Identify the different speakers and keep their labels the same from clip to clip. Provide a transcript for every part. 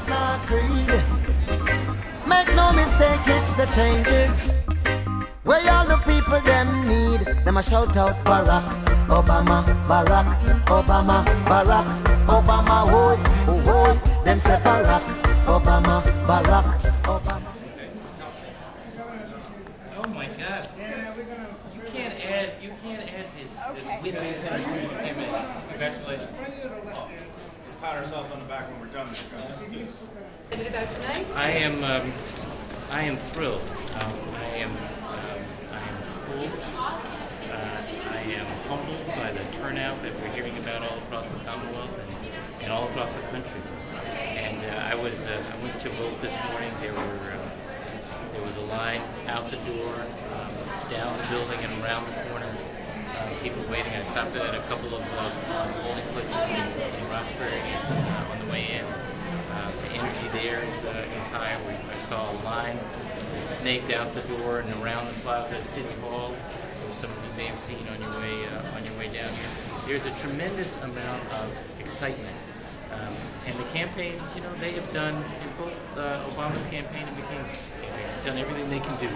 Speaker 1: race nor creed. Make no mistake, it's the changes where all the people them need. Them a shout out Barack Obama, Barack Obama, Barack Obama, hoy, oh hoy. Them say Barack Obama, Barack Obama.
Speaker 2: Oh my God! You can't add this width to the image. Congratulations.
Speaker 3: We'll pat ourselves on the back when we're done.
Speaker 4: About tonight?
Speaker 2: I am thrilled. I am full. I am humbled by the turnout that we're hearing about all across the Commonwealth and all across the country. And I went to vote this morning. There was a line out the door, down the building, and around the corner. People waiting. I stopped at a couple of polling places in Roxbury on the way in. The energy there is high. I saw a line that snaked out the door and around the plaza at City Hall, which some of you may have seen on your way down here. There's a tremendous amount of excitement, and the campaigns, they have done in both Obama's campaign and McCain's campaign, have done everything they can do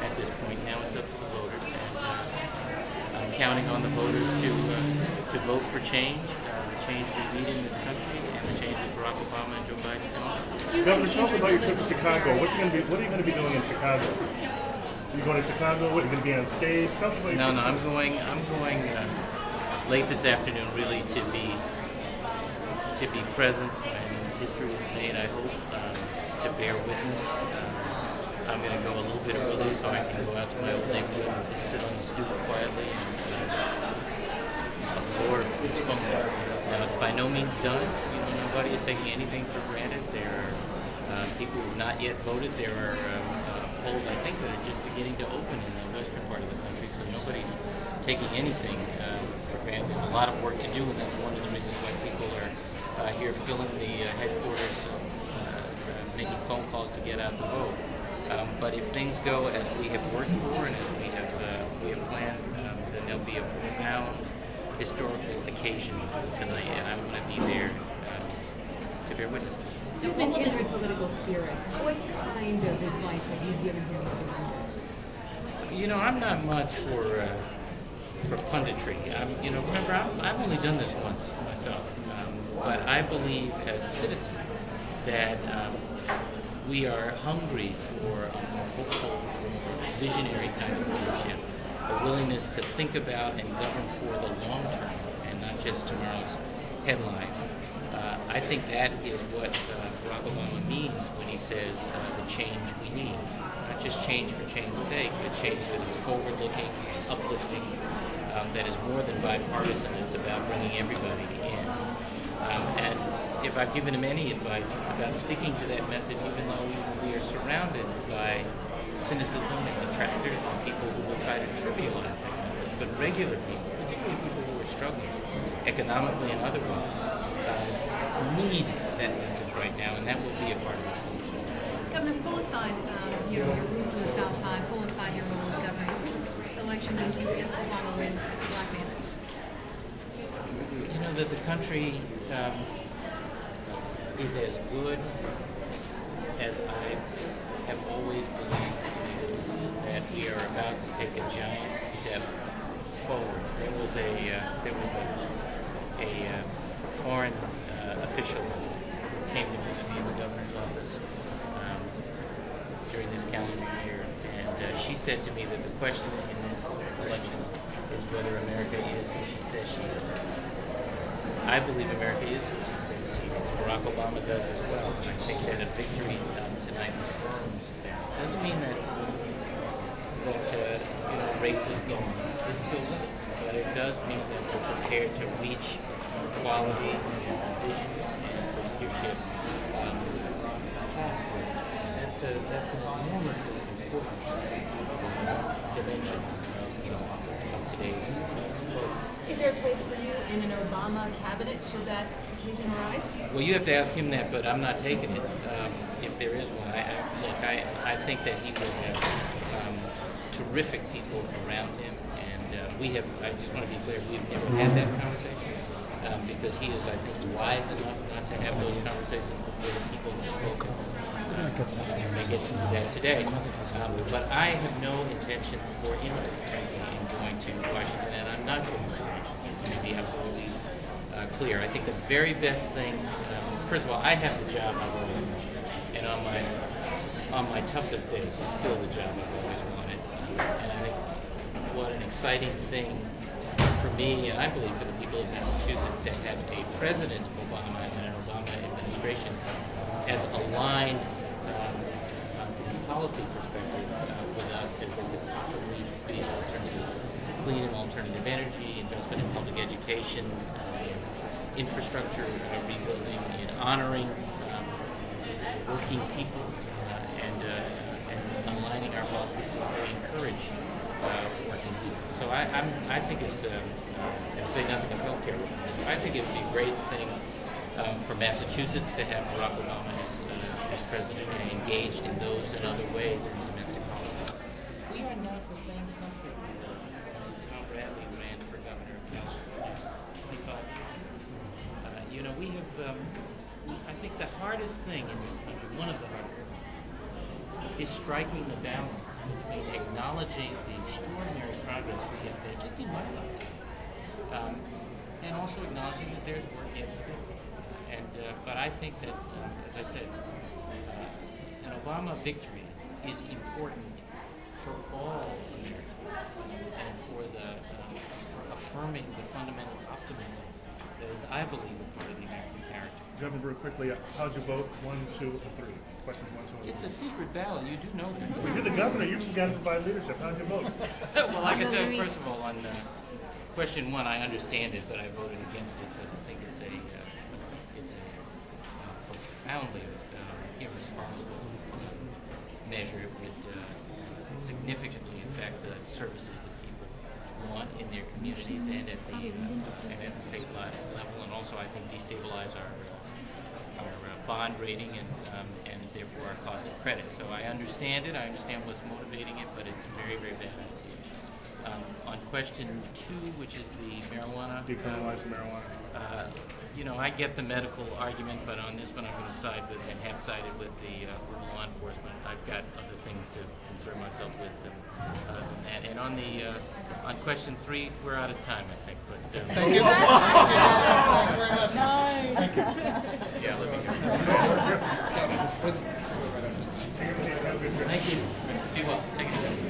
Speaker 2: at this point. Now it's up to the voters, and I'm counting on the voters to vote for change, the change we need in this country, and the change that Barack Obama and Joe Biden can offer.
Speaker 3: Governor, tell us about your trip to Chicago. What are you going to be doing in Chicago? Are you going to Chicago? What, are you going to be on stage? Tell us about your trip.
Speaker 2: No, I'm going late this afternoon, really, to be present when history is made. I hope to bear witness. I'm going to go a little bit early so I can go out to my old neighborhood and just sit on the stoop quietly and absorb this moment. Now, it's by no means done. Nobody is taking anything for granted. There are people who have not yet voted. There are polls, I think, that are just beginning to open in the western part of the country, so nobody's taking anything for granted. There's a lot of work to do, and that's one of the reasons why people are here filling the headquarters, making phone calls to get out the vote. But if things go as we have worked for and as we have planned, then there'll be a profound historical occasion tonight, and I'm going to be there to bear witness to it.
Speaker 4: In his political spirit, what kind of advice have you given him on this?
Speaker 2: I'm not much for punditry. Remember, I've only done this once myself, but I believe as a citizen that we are hungry for a more hopeful, more visionary kind of leadership, a willingness to think about and govern for the long term and not just tomorrow's headline. I think that is what Barack Obama means when he says the change we need. Not just change for change's sake, but change that is forward-looking, uplifting, that is more than bipartisan. It's about bringing everybody in. And if I've given him any advice, it's about sticking to that message, even though we are surrounded by cynicism and detractors and people who will try to trivialize that message. But regular people, particularly people who are struggling economically and otherwise, need that message right now, and that will be a part of the solution.
Speaker 5: Governor, pull aside your roots on the South Side, pull aside your role as governor. What does this election mean to you if Obama wins as a black man?
Speaker 2: That the country is as good as I have always believed it is, that we are about to take a giant step forward. There was a foreign official who came to visit me in the governor's office during this calendar year, and she said to me that the question in this election is whether America is who she says she is. I believe America is who she says she is. Barack Obama does as well, and I think that a victory tonight affirms that. Doesn't mean that race is gone. It still is, but it does mean that we're prepared to reach for quality and vision and for leadership past race. That's an enormously important dimension of today's vote.
Speaker 4: Is there a place for you in an Obama cabinet should that occasion arise?
Speaker 2: Well, you have to ask him that, but I'm not taking it. If there is one, I think that he will have terrific people around him, and I just want to be clear, we've never had that conversation because he is, I think, wise enough not to have those conversations before the people who spoke. May get to do that today. But I have no intentions or interest in going to Washington, and I'm not going to Washington, to be absolutely clear. I think the very best thing, first of all, I have the job I've always wanted, and on my toughest days, it's still the job I've always wanted. And I think what an exciting thing for me, and I believe for the people of Massachusetts, to have a President Obama and an Obama administration as aligned from a policy perspective with us as they could possibly be in terms of clean and alternative energy, investment in public education, infrastructure rebuilding, in honoring working people, and aligning our policies so that we encourage working people. So I think it's, and say nothing of healthcare, I think it would be a great thing for Massachusetts to have Barack Obama as president and engaged in those and other ways in domestic policy. We are not the same country when Tom Bradley ran for governor of California 25 years ago. You know, we have, I think the hardest thing in this country, one of the hardest things, is striking the balance between acknowledging the extraordinary progress we have made just in my lifetime, and also acknowledging that there's work yet to do. And but I think that, as I said, an Obama victory is important for all Americans, and for affirming the fundamental optimism that is, I believe, a part of the American character.
Speaker 3: Governor, very quickly, how'd you vote? 1, 2, and 3. Questions 1, 2, and 3.
Speaker 2: It's a secret ballot. You do know that.
Speaker 3: Well, you're the governor. You've got to provide leadership. How'd you vote?
Speaker 2: Well, I can tell you, first of all, on question 1, I understand it, but I voted against it because I think it's a profoundly irresponsible measure. It would significantly affect the services that people want in their communities and at the state level, and also I think destabilize our bond rating and therefore our cost of credit. So I understand it. I understand what's motivating it, but it's a very, very bad idea. On question 2, which is the marijuana,
Speaker 3: Decriminalize marijuana.
Speaker 2: you know, I get the medical argument, but on this one I'm going to side with, and have sided with the law enforcement. I've got other things to concern myself with than that. And on the on question 3, we're out of time, I think. But
Speaker 6: Thank you. Thank you very much.
Speaker 2: yeah, let me go. Thank you. Be well. Take it easy.